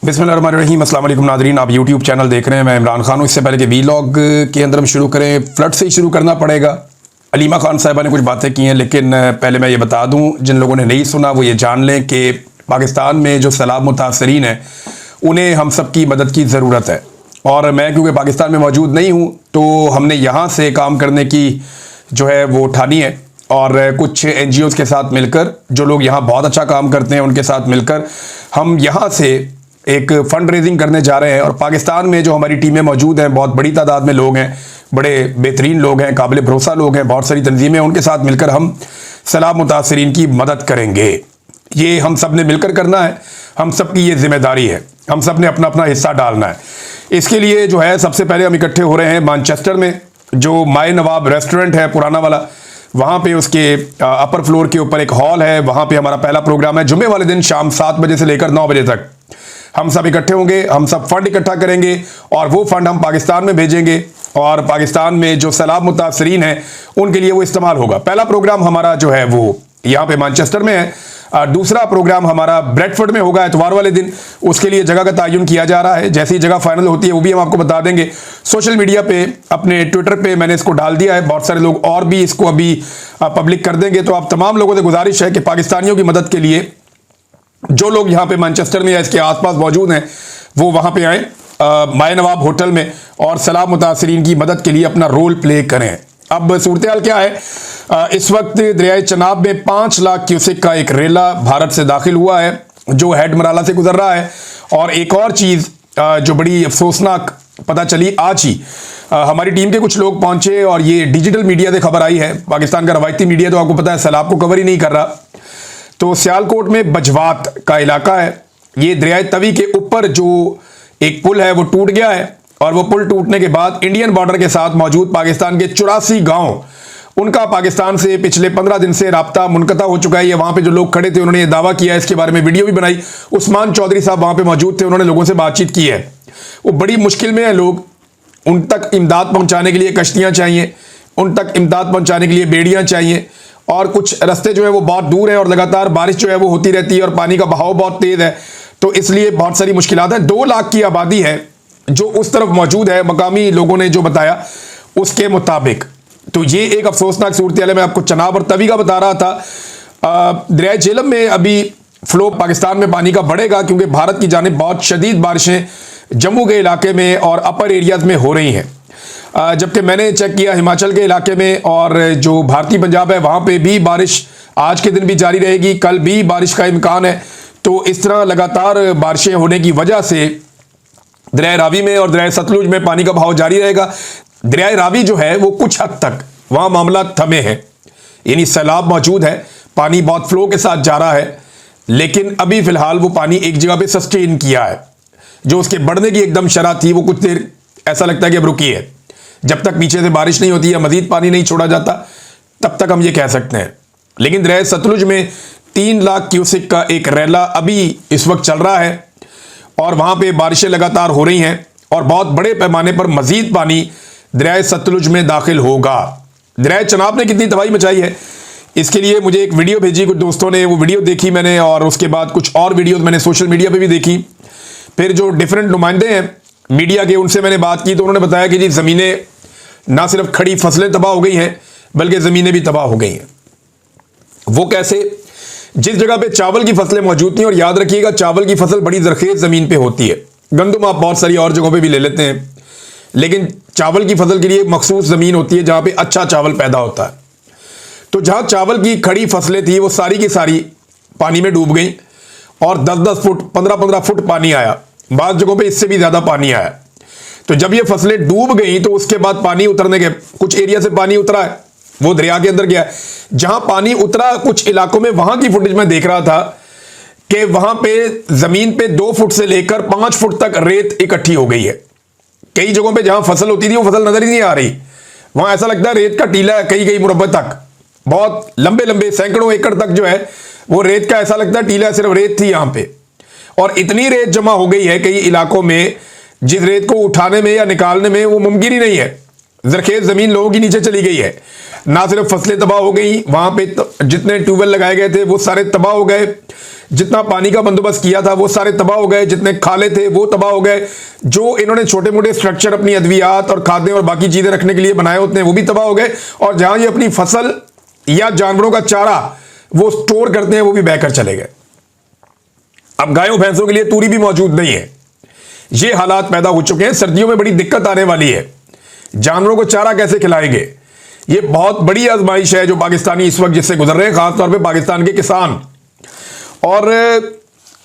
बिस्मिल्लाहिर्रहमानिर्रहीम। अस्सलाम वालेकुम नाज़रीन, आप यूट्यूब चैनल देख रहे हैं। मैं इमरान खान हूँ। इससे पहले कि वीलॉग के अंदर हम शुरू करें, फ्लड से ही शुरू करना पड़ेगा। अलीमा खान साहिबा ने कुछ बातें की हैं, लेकिन पहले मैं ये बता दूँ, जिन लोगों ने नहीं सुना वो ये जान लें कि पाकिस्तान में जो सैलाब मुतासरीन हैं उन्हें हम सब की मदद की ज़रूरत है। और मैं क्योंकि पाकिस्तान में मौजूद नहीं हूँ तो हमने यहाँ से काम करने की जो है वो ठानी है, और कुछ NGOs के साथ मिलकर, जो लोग यहाँ बहुत अच्छा काम करते हैं उनके साथ मिलकर हम यहाँ से एक फ़ंड रेजिंग करने जा रहे हैं। और पाकिस्तान में जो हमारी टीमें मौजूद हैं, बहुत बड़ी तादाद में लोग हैं, बड़े बेहतरीन लोग हैं, काबिल भरोसा लोग हैं, बहुत सारी तंजीमें, उनके साथ मिलकर हम सैलाब मुतासरीन की मदद करेंगे। ये हम सब ने मिलकर करना है, हम सब की ये जिम्मेदारी है, हम सब ने अपना अपना हिस्सा डालना है। इसके लिए जो है सबसे पहले हम इकट्ठे हो रहे हैं मैनचेस्टर में, जो माए नवाब रेस्टोरेंट है पुराना वाला, वहाँ पे उसके अपर फ्लोर के ऊपर एक हॉल है। वहाँ पे हमारा पहला प्रोग्राम है जुमे वाले दिन शाम 7 बजे से लेकर 9 बजे तक। हम सब इकट्ठे होंगे, हम सब फंड इकट्ठा करेंगे और वो फंड हम पाकिस्तान में भेजेंगे, और पाकिस्तान में जो सैलाब मुतासरीन हैं उनके लिए वो इस्तेमाल होगा। पहला प्रोग्राम हमारा जो है वो यहाँ पे मैनचेस्टर में है, दूसरा प्रोग्राम हमारा ब्रेडफोर्ड में होगा इतवार वाले दिन। उसके लिए जगह का तयन किया जा रहा है, जैसी जगह फाइनल होती है वो भी हम आपको बता देंगे। सोशल मीडिया पे, अपने ट्विटर पे मैंने इसको डाल दिया है, बहुत सारे लोग और भी इसको अभी पब्लिक कर देंगे। तो आप तमाम लोगों से गुजारिश है कि पाकिस्तानियों की मदद के लिए जो लोग यहाँ पे मैनचेस्टर में या इसके आसपास मौजूद हैं वो वहाँ पे आएँ माए नवाब होटल में, और सैलाब मुतासरीन की मदद के लिए अपना रोल प्ले करें। अब सूरत हाल क्या है, इस वक्त दरियाए चनाब में 5 लाख क्यूसेक का एक रेला भारत से दाखिल हुआ है जो हेड मराला से गुजर रहा है। और एक और चीज़ जो बड़ी अफसोसनाक पता चली आज ही, हमारी टीम के कुछ लोग पहुंचे और ये डिजिटल मीडिया से खबर आई है। पाकिस्तान का रवायती मीडिया तो आपको पता है सैलाब को कवर ही नहीं कर रहा। तो सियालकोट में बजवात का इलाका है, ये दरियाए तवी के ऊपर जो एक पुल है वो टूट गया है, और वो पुल टूटने के बाद इंडियन बॉर्डर के साथ मौजूद पाकिस्तान के 84 गांव, उनका पाकिस्तान से पिछले 15 दिन से राब्ता मुनक़ता हो चुका है। ये वहाँ पे जो लोग खड़े थे उन्होंने ये दावा किया, इसके बारे में वीडियो भी बनाई। उस्मान चौधरी साहब वहाँ पे मौजूद थे, उन्होंने लोगों से बातचीत की है। वो बड़ी मुश्किल में है लोग, उन तक इमदाद पहुँचाने के लिए कश्तियाँ चाहिए, उन तक इमदाद पहुँचाने के लिए बेड़ियाँ चाहिए, और कुछ रास्ते जो है वो बहुत दूर हैं, और लगातार बारिश जो है वो होती रहती है और पानी का बहाव बहुत तेज़ है, तो इसलिए बहुत सारी मुश्किलात है। 2 लाख की आबादी है जो उस तरफ मौजूद है, मकामी लोगों ने जो बताया उसके मुताबिक। तो ये एक अफसोसनाक सूरत हाल है। मैं आपको चनाब और तवी का बता रहा था। दरिया झेलम में अभी फ्लो पाकिस्तान में पानी का बढ़ेगा, क्योंकि भारत की जानिब बहुत शदीद बारिशें जम्मू के इलाके में और अपर एरियाज में हो रही हैं। जबकि मैंने चेक किया हिमाचल के इलाके में और जो भारतीय पंजाब है वहाँ पे भी बारिश आज के दिन भी जारी रहेगी, कल भी बारिश का इम्कान है। तो इस तरह लगातार बारिशें होने की वजह से दरिया रावी में और दरिया सतलुज में पानी का बहाव जारी रहेगा। दरिया रावी जो है वो कुछ हद तक वहाँ मामला थमे है, यानी सैलाब मौजूद है, पानी बहुत फ्लो के साथ जा रहा है, लेकिन अभी फिलहाल वो पानी एक जगह पे सस्टेन किया है। जो उसके बढ़ने की एकदम शरह थी वो कुछ देर ऐसा लगता है कि अब रुकी है। जब तक पीछे से बारिश नहीं होती या मजीद पानी नहीं छोड़ा जाता तब तक हम ये कह सकते हैं। लेकिन दरिया सतलुज में 3 लाख क्यूसेक का एक रेला अभी इस वक्त चल रहा है, और वहाँ पे बारिशें लगातार हो रही हैं, और बहुत बड़े पैमाने पर मजीद पानी दरिया सतलुज में दाखिल होगा। दरिया चनाब ने कितनी तबाही मचाई है, इसके लिए मुझे एक वीडियो भेजी कुछ दोस्तों ने, वो वीडियो देखी मैंने, और उसके बाद कुछ और वीडियोस मैंने सोशल मीडिया पे भी देखी। फिर जो डिफरेंट नुमाइंदे हैं मीडिया के, उनसे मैंने बात की तो उन्होंने बताया कि जी ज़मीनें ना सिर्फ खड़ी फसलें तबाह हो गई हैं बल्कि ज़मीनें भी तबाह हो गई हैं। वो कैसे? जिस जगह पे चावल की फसलें मौजूद थी, और याद रखिएगा चावल की फसल बड़ी ज़रखेज़ ज़मीन पे होती है, गंदम आप बहुत सारी और जगहों पे भी ले लेते हैं, लेकिन चावल की फसल के लिए मखसूस ज़मीन होती है जहाँ पे अच्छा चावल पैदा होता है। तो जहाँ चावल की खड़ी फसलें थी वो सारी की सारी पानी में डूब गई, और 10-10 फुट 15-15 फुट पानी आया, बाज़ जगहों पे इससे भी ज़्यादा पानी आया। तो जब ये फसलें डूब गई तो उसके बाद पानी उतरने के, कुछ एरिया से पानी उतरा है वो दरिया के अंदर गया है। जहां पानी उतरा कुछ इलाकों में, वहां की फुटेज में देख रहा था कि वहां पे जमीन पे 2 फुट से लेकर 5 फुट तक रेत इकट्ठी हो गई है। कई जगहों पे जहां फसल होती थी वो फसल नजर ही नहीं आ रही, वहां ऐसा लगता है रेत का टीला है कई मुरब्बे तक, बहुत लंबे लंबे सैकड़ों एकड़ तक जो है वो रेत का ऐसा लगता है टीला है, सिर्फ रेत थी यहां पे। और इतनी रेत जमा हो गई है कई इलाकों में, जिस रेत को उठाने में या निकालने में वो मुमकिन ही नहीं है। जरखेज ज़मीन लोगों की नीचे चली गई है। ना सिर्फ फसलें तबाह हो गई, वहाँ पे जितने ट्यूबवेल लगाए गए थे वो सारे तबाह हो गए, जितना पानी का बंदोबस्त किया था वो सारे तबाह हो गए, जितने खाले थे वो तबाह हो गए, जो इन्होंने छोटे मोटे स्ट्रक्चर अपनी अद्वियात और खादें और बाकी चीज़ें रखने के लिए बनाए होते हैं वो भी तबाह हो गए, और जहाँ ये अपनी फसल या जानवरों का चारा वो स्टोर करते हैं वो भी बहकर चले गए। अब गायों भैंसों के लिए तूरी भी मौजूद नहीं है। ये हालात पैदा हो चुके हैं। सर्दियों में बड़ी दिक्कत आने वाली है। जानवरों को चारा कैसे खिलाएंगे, ये बहुत बड़ी आजमाइश है जो पाकिस्तानी इस वक्त जिससे गुजर रहे हैं, खासतौर पे पाकिस्तान के किसान। और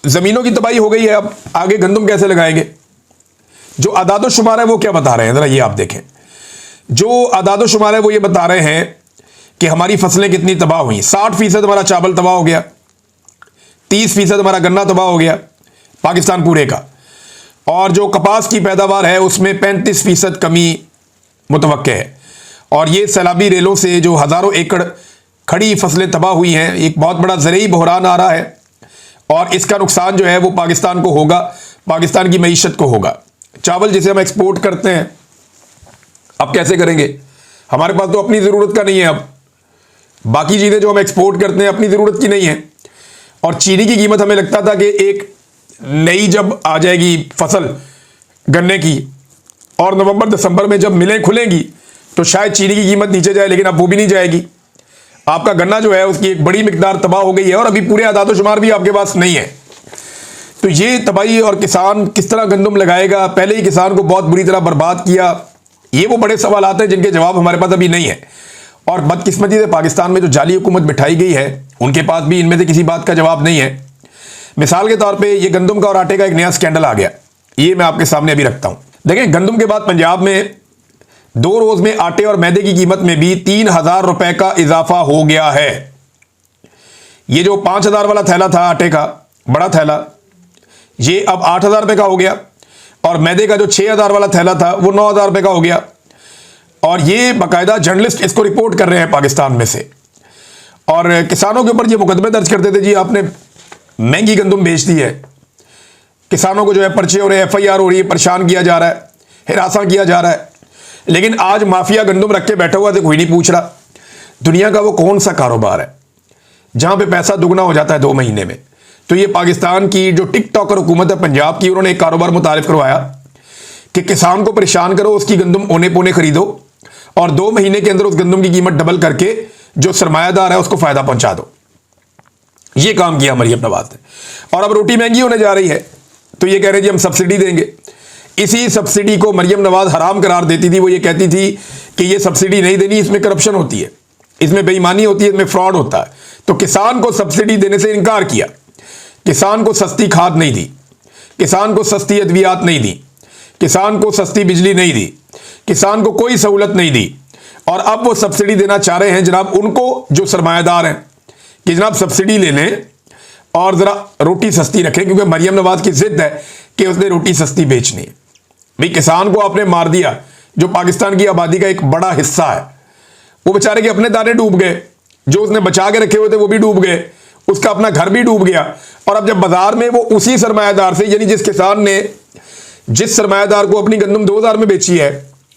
जमीनों की तबाही हो गई है। अब आगे गंदम कैसे लगाएंगे? जो आदादो शुमार है वो क्या बता रहे हैं, जरा ये आप देखें। जो आदादो शुमार है वो ये बता रहे हैं कि हमारी फसलें कितनी तबाह हुई। 60% हमारा चावल तबाह हो गया, 30% हमारा गन्ना तबाह हो गया पाकिस्तान पूरे का, और जो कपास की पैदावार है उसमें 35% कमी मुतवक्के है। और ये सैलाबी रेलों से जो हज़ारों एकड़ खड़ी फसलें तबाह हुई हैं, एक बहुत बड़ा ज़रूरी बहरान आ रहा है, और इसका नुकसान जो है वो पाकिस्तान को होगा, पाकिस्तान की मईशत को होगा। चावल जिसे हम एक्सपोर्ट करते हैं, अब कैसे करेंगे? हमारे पास तो अपनी ज़रूरत का नहीं है। अब बाकी चीज़ें जो हम एक्सपोर्ट करते हैं अपनी ज़रूरत की नहीं है। और चीनी की कीमत हमें लगता था कि एक नई जब आ जाएगी फसल गन्ने की, और नवंबर दिसंबर में जब मिलें खुलेंगी तो शायद चीनी की कीमत नीचे जाए, लेकिन अब वो भी नहीं जाएगी। आपका गन्ना जो है उसकी एक बड़ी मिकदार तबाह हो गई है, और अभी पूरे आदादो शुमार भी आपके पास नहीं है। तो ये तबाही, और किसान किस तरह गंदम लगाएगा, पहले ही किसान को बहुत बुरी तरह बर्बाद किया, ये वो बड़े सवाल आते हैं जिनके जवाब हमारे पास अभी नहीं है। और बदकिस्मती से पाकिस्तान में जो जाली हुकूमत बिठाई गई है उनके पास भी इनमें से किसी बात का जवाब नहीं है। मिसाल के तौर पे ये गंदम का और आटे का एक नया स्कैंडल आ गया, ये मैं आपके सामने अभी रखता हूं। देखें, गंदम के बाद पंजाब में 2 रोज में आटे और मैदे की कीमत में भी 3000 रुपए का इजाफा हो गया है। ये जो 5000 वाला थैला था आटे का, बड़ा थैला, ये अब 8000 रुपए का हो गया, और मैदे का जो 6000 वाला थैला था वो 9000 रुपए का हो गया। और ये बाकायदा जर्नलिस्ट इसको रिपोर्ट कर रहे हैं पाकिस्तान में से, और किसानों के ऊपर ये मुकदमे दर्ज करते थे, जी आपने महंगी गंदम बेच दी है, किसानों को जो है पर्चे हो रहे हैं, FIR हो रही है, परेशान किया जा रहा है, हिरासा किया जा रहा है। लेकिन आज माफिया गंदम रख के बैठा हुआ तो कोई नहीं पूछ रहा। दुनिया का वो कौन सा कारोबार है जहां पे पैसा दुगना हो जाता है 2 महीने में? तो ये पाकिस्तान की जो टिकटॉकर हुकूमत है पंजाब की, उन्होंने एक कारोबार मुतारिफ करवाया कि किसान को परेशान करो, उसकी गंदम ओने पोने खरीदो, और 2 महीने के अंदर उस गंदम की कीमत डबल करके जो सरमायादार है उसको फायदा पहुंचा दो। ये काम किया मरियम नवाज ने। और अब रोटी महंगी होने जा रही है तो ये कह रहे जी हम सब्सिडी देंगे। इसी सब्सिडी को मरियम नवाज हराम करार देती थी। वो ये कहती थी कि ये सब्सिडी नहीं देनी, इसमें करप्शन होती है, इसमें बेईमानी होती है, इसमें फ्रॉड होता है। तो किसान को सब्सिडी देने से इनकार किया, किसान को सस्ती खाद नहीं दी, किसान को सस्ती अद्वियात नहीं दी, किसान को सस्ती बिजली नहीं दी, किसान को कोई सहूलत नहीं दी। और अब वो सब्सिडी देना चाह रहे हैं जनाब उनको जो सरमायादार हैं कि जनाब सब्सिडी ले लें और ज़रा रोटी सस्ती रखें, क्योंकि मरियम नवाज की जिद है कि उसने रोटी सस्ती बेचनी है। भाई किसान को आपने मार दिया, जो पाकिस्तान की आबादी का एक बड़ा हिस्सा है, वो बेचारे के अपने दाने डूब गए, जो उसने बचा के रखे हुए थे वो भी डूब गए, उसका अपना घर भी डूब गया। और अब जब बाजार में वो उसी सरमायादार से, यानी जिस किसान ने जिस सरमायादार को अपनी गंदम 2000 में बेची है,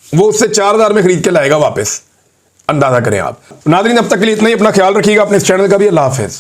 वो उससे 4000 में खरीद के लाएगा वापस। अंदाजा करें आप। नाज़रीन, अब तक के लिए इतना ही। अपना ख्याल रखिएगा, अपने इस चैनल का भी। अल्लाह हाफिज़।